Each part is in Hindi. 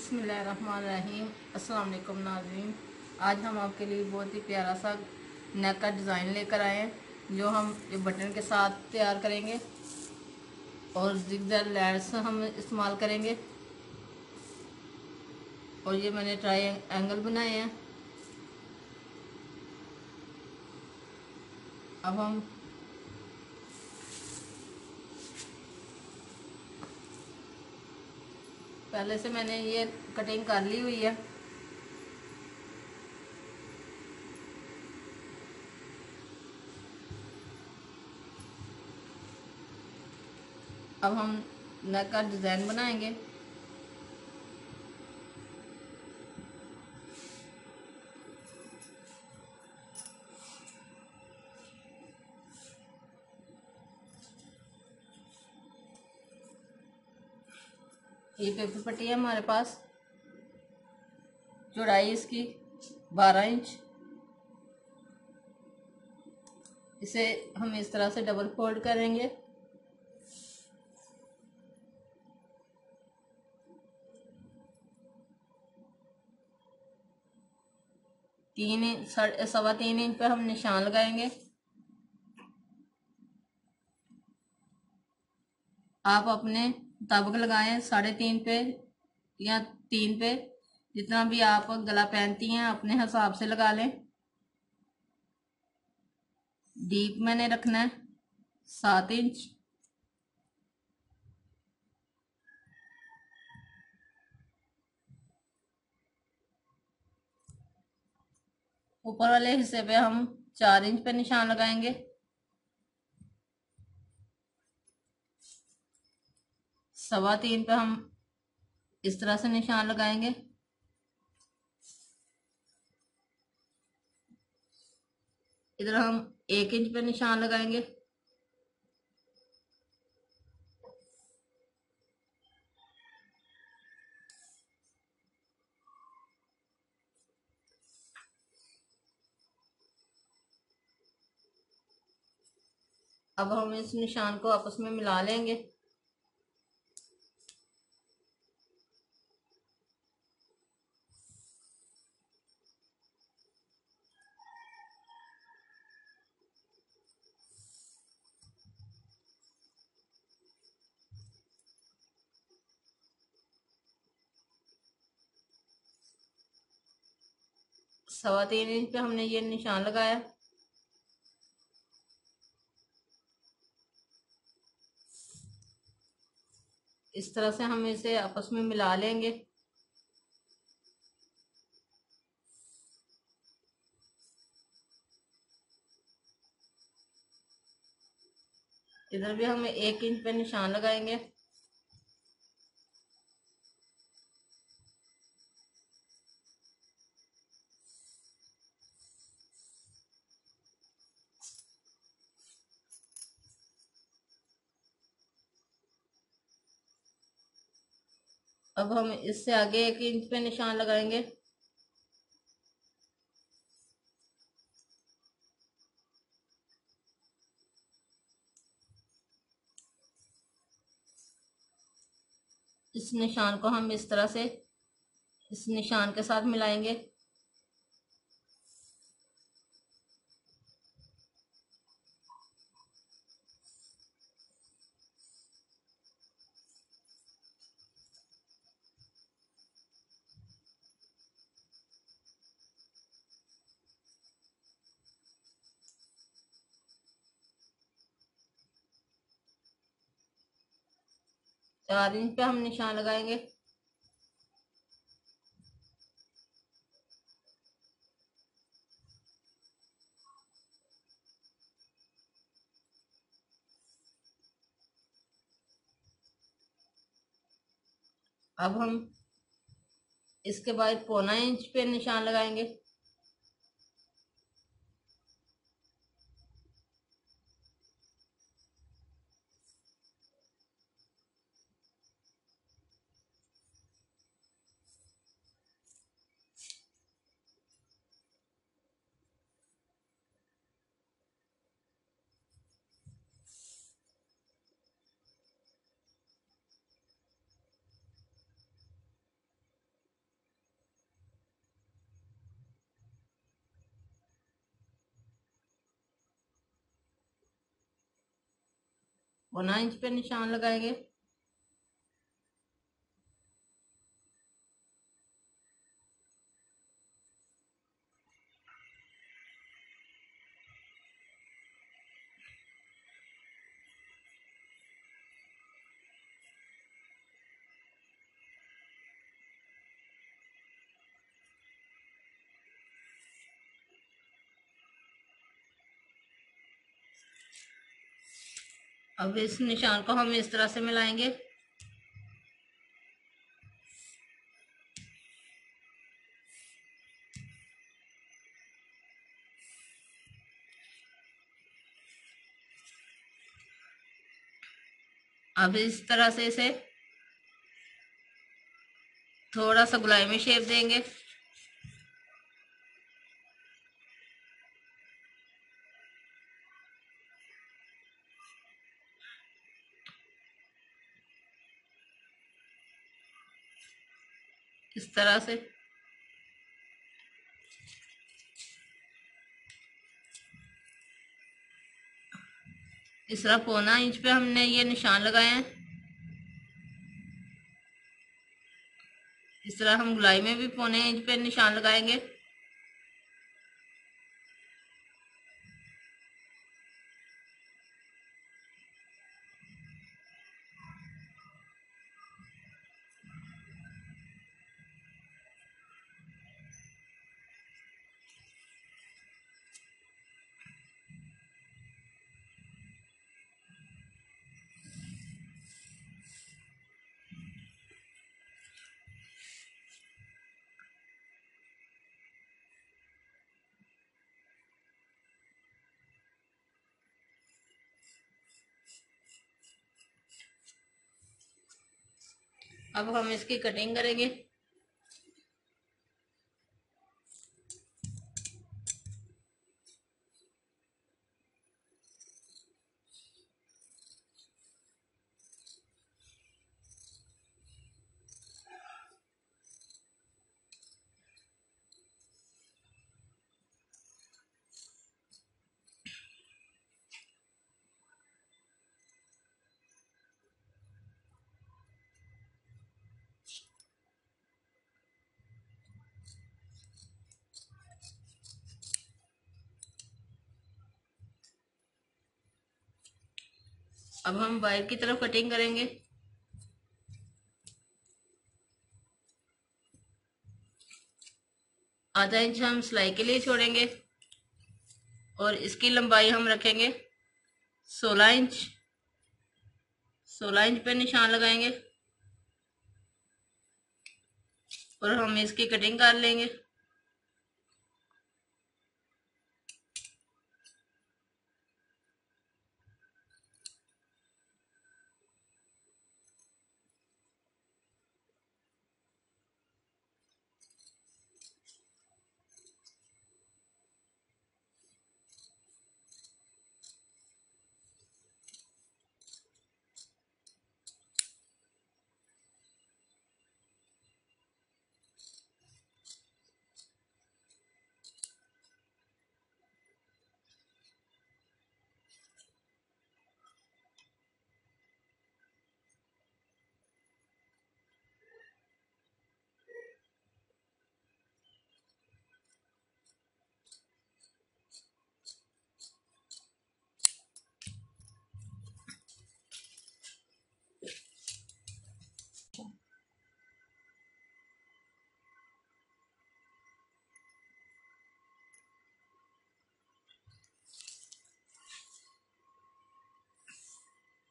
बिस्मिल्लाहिर्रहमानिर्रहीम। अस्सलाम वालेकुम नाज़रीन। आज हम आपके लिए बहुत ही प्यारा सा नेक का डिज़ाइन लेकर आए हैं जो हम ये बटन के साथ तैयार करेंगे और जिगज़ैग लैस हम इस्तेमाल करेंगे। और ये मैंने ट्राई एंगल बनाए हैं। अब हम पहले से मैंने ये कटिंग कर ली हुई है। अब हम नेक का डिज़ाइन बनाएंगे। ये पेपर पट्टी है हमारे पास, चौड़ाई इसकी 12 इंच। इसे हम इस तरह से डबल फोल्ड करेंगे। तीन इंच 3.25 इंच पे हम निशान लगाएंगे। आप अपने मुताबिक लगाएं, 3.5 पे या 3 पे, जितना भी आप गला पहनती हैं अपने हिसाब से लगा लें। डीप मैंने रखना है 7 इंच। ऊपर वाले हिस्से पे हम 4 इंच पे निशान लगाएंगे। 3.25 पे हम इस तरह से निशान लगाएंगे। इधर हम 1 इंच पे निशान लगाएंगे। अब हम इस निशान को आपस में मिला लेंगे। सवा 3 इंच पे हमने ये निशान लगाया। इस तरह से हम इसे आपस में मिला लेंगे। इधर भी हम 1 इंच पे निशान लगाएंगे। अब हम इससे आगे 1 इंच पे निशान लगाएंगे। इस निशान को हम इस तरह से इस निशान के साथ मिलाएंगे। चार इंच पे हम निशान लगाएंगे। अब हम इसके बाद 1.25 इंच पे निशान लगाएंगे। पौना इंच पे निशान लगाएंगे। अब इस निशान को हम इस तरह से मिलाएंगे। अब इस तरह से इसे थोड़ा सा गुलाबी शेप देंगे। इस तरह से इस तरह पौना इंच पे हमने ये निशान लगाए हैं। इस तरह हम गुलाई में भी पौने इंच पे निशान लगाएंगे। अब हम इसकी कटिंग करेंगे। अब हम बाहर की तरफ कटिंग करेंगे। आधा इंच हम सिलाई के लिए छोड़ेंगे और इसकी लंबाई हम रखेंगे 16 इंच। 16 इंच पे निशान लगाएंगे और हम इसकी कटिंग कर लेंगे।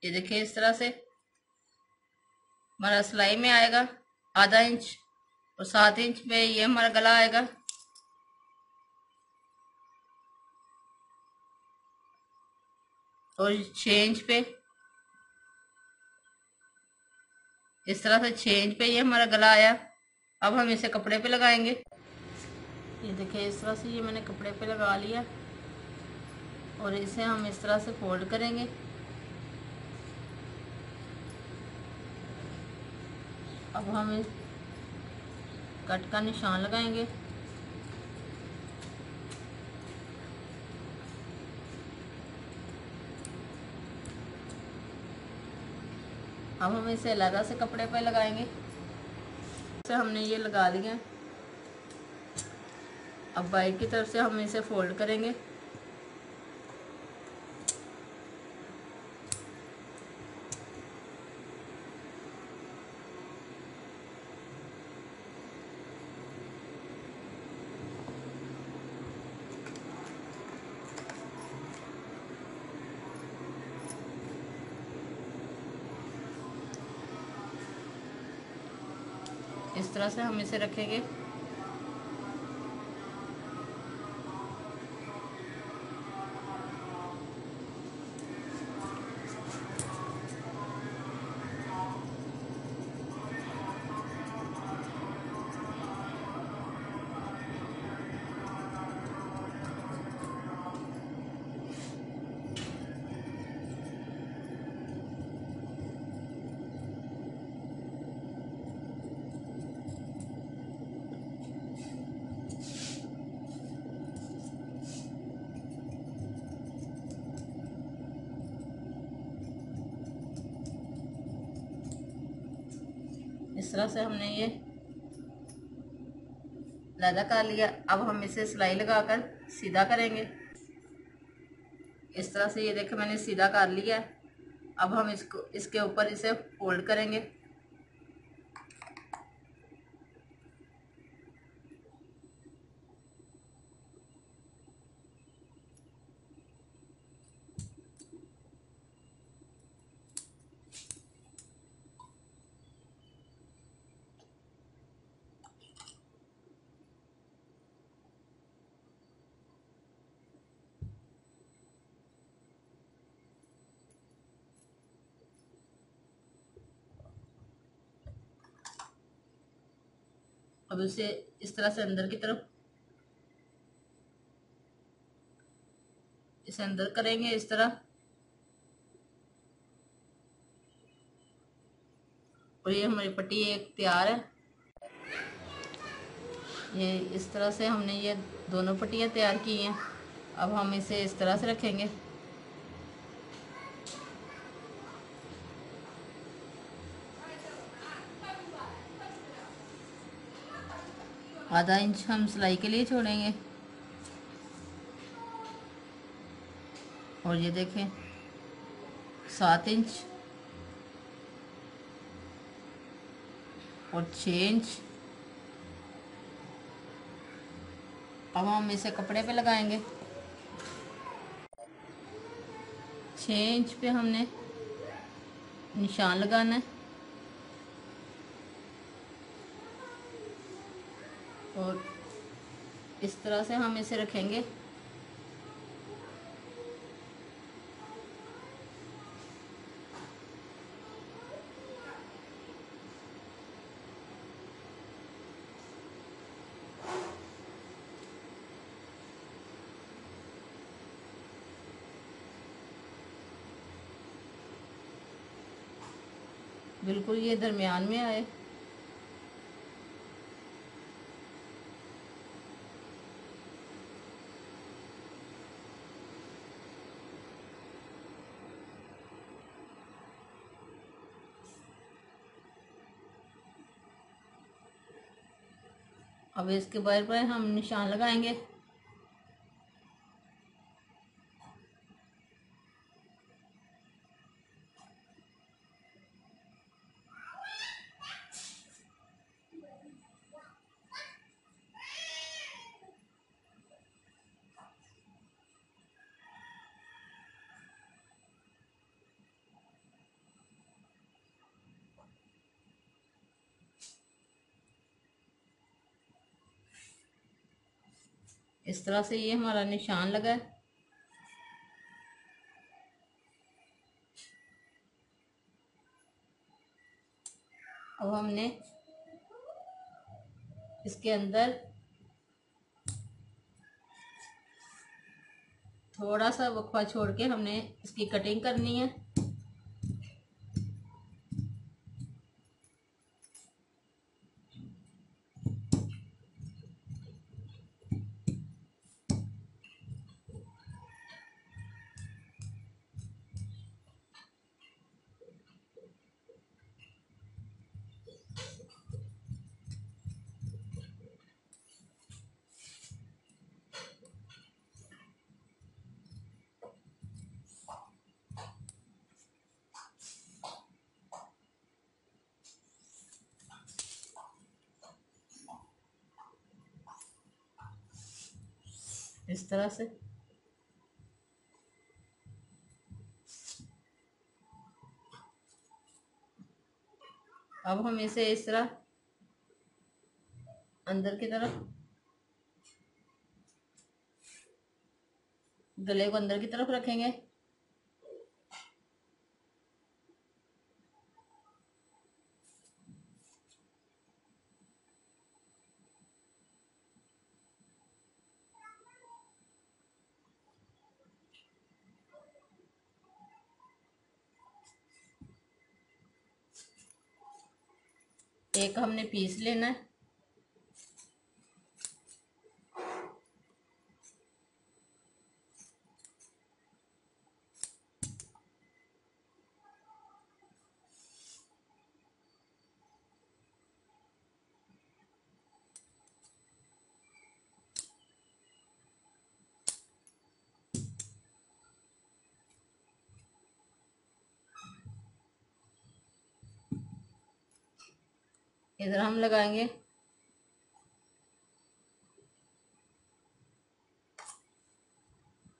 ये देखिए इस तरह से हमारा सिलाई में आएगा आधा इंच और 7 इंच में ये हमारा गला आएगा। और 6 इंच पे इस तरह से 6 इंच पे ये हमारा गला आया। अब हम इसे कपड़े पे लगाएंगे। ये देखिए इस तरह से ये मैंने कपड़े पे लगा लिया और इसे हम इस तरह से फोल्ड करेंगे। अब हम इस कट का निशान लगाएंगे। अब हम इसे अलग से कपड़े पे लगाएंगे। से हमने ये लगा दिया। अब बाइक की तरफ से हम इसे फोल्ड करेंगे। इस तरह से हम इसे रखेंगे। इस तरह से हमने ये लगा कर लिया। अब हम इसे सिलाई लगाकर सीधा करेंगे। इस तरह से ये देखें मैंने सीधा कर लिया है। अब हम इसको इसके ऊपर इसे फोल्ड करेंगे। अब इसे इस तरह से अंदर की तरफ इसे अंदर करेंगे इस तरह, और ये हमारी पट्टी एक तैयार है। ये इस तरह से हमने ये दोनों पट्टियाँ तैयार की हैं। अब हम इसे इस तरह से रखेंगे। आधा इंच हम सिलाई के लिए छोड़ेंगे। और ये देखें 7 इंच और 6 इंच। अब हम इसे कपड़े पे लगाएंगे। 6 इंच पे हमने निशान लगाना है और इस तरह से हम इसे रखेंगे। बिल्कुल ये दरमियान में आए। अब इसके बार पर हम निशान लगाएंगे। इस तरह से ये हमारा निशान लगा है। अब हमने इसके अंदर थोड़ा सा वक्फा छोड़ के हमने इसकी कटिंग करनी है। इस तरह से। अब हम इसे इस तरह अंदर की तरफ, गले को अंदर की तरफ रखेंगे। एक हमने पीस लेना है। इधर हम लगाएंगे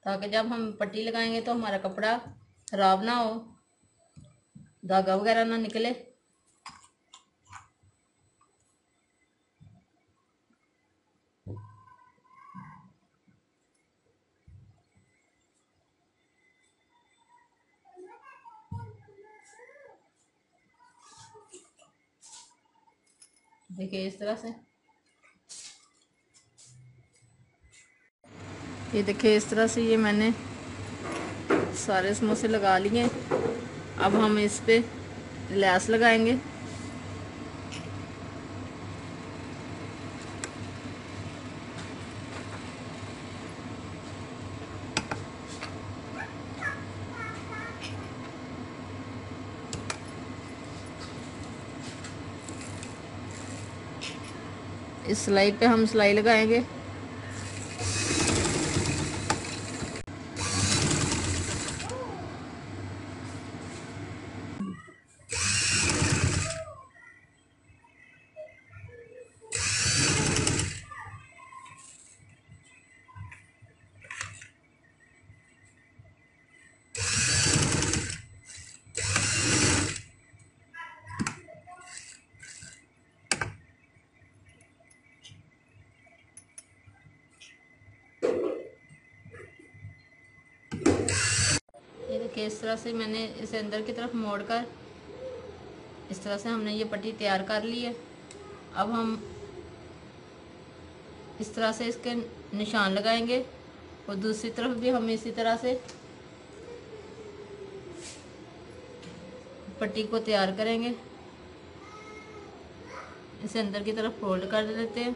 ताकि जब हम पट्टी लगाएंगे तो हमारा कपड़ा खराब ना हो, धागा वगैरह ना निकले। देखिए इस तरह से, ये देखिए इस तरह से ये मैंने सारे समोसे लगा लिए। अब हम इस पे लैस लगाएंगे। इस सिलाई पे हम सिलाई लगाएंगे। ये देखिए इस तरह से मैंने इसे अंदर की तरफ मोड़कर इस तरह से हमने ये पट्टी तैयार कर ली है। अब हम इस तरह से इसके निशान लगाएंगे और दूसरी तरफ भी हम इसी तरह से पट्टी को तैयार करेंगे। इसे अंदर की तरफ फोल्ड कर देते हैं।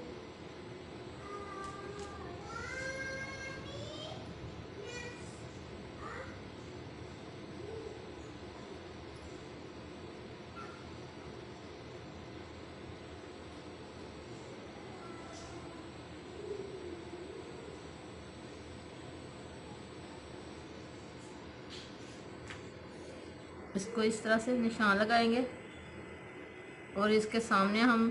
इसको इस तरह से निशान लगाएंगे और इसके सामने हम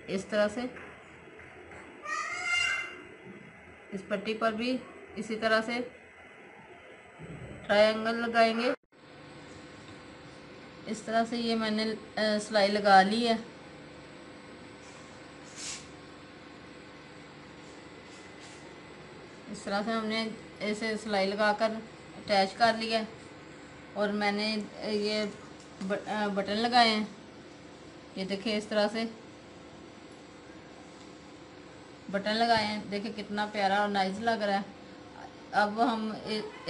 इस तरह से इस पट्टी पर भी इसी तरह से ट्रायंगल लगाएंगे। इस तरह से ये मैंने सिलाई लगा ली है। इस तरह से हमने ऐसे सिलाई लगाकर अटैच कर लिया और मैंने ये बटन लगाए हैं। ये देखिए इस तरह से बटन लगाए हैं। देखिए कितना प्यारा और नाइस लग रहा है। अब हम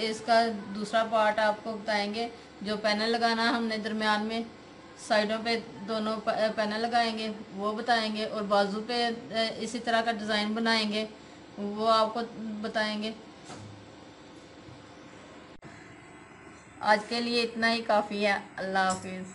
इसका दूसरा पार्ट आपको बताएंगे। जो पैनल लगाना है हमने दरमियान में, साइडों पे दोनों पैनल लगाएंगे वो बताएंगे, और बाजू पे इसी तरह का डिज़ाइन बनाएंगे वो आपको बताएंगे। आज के लिए इतना ही काफ़ी है। अल्लाह हाफिज़।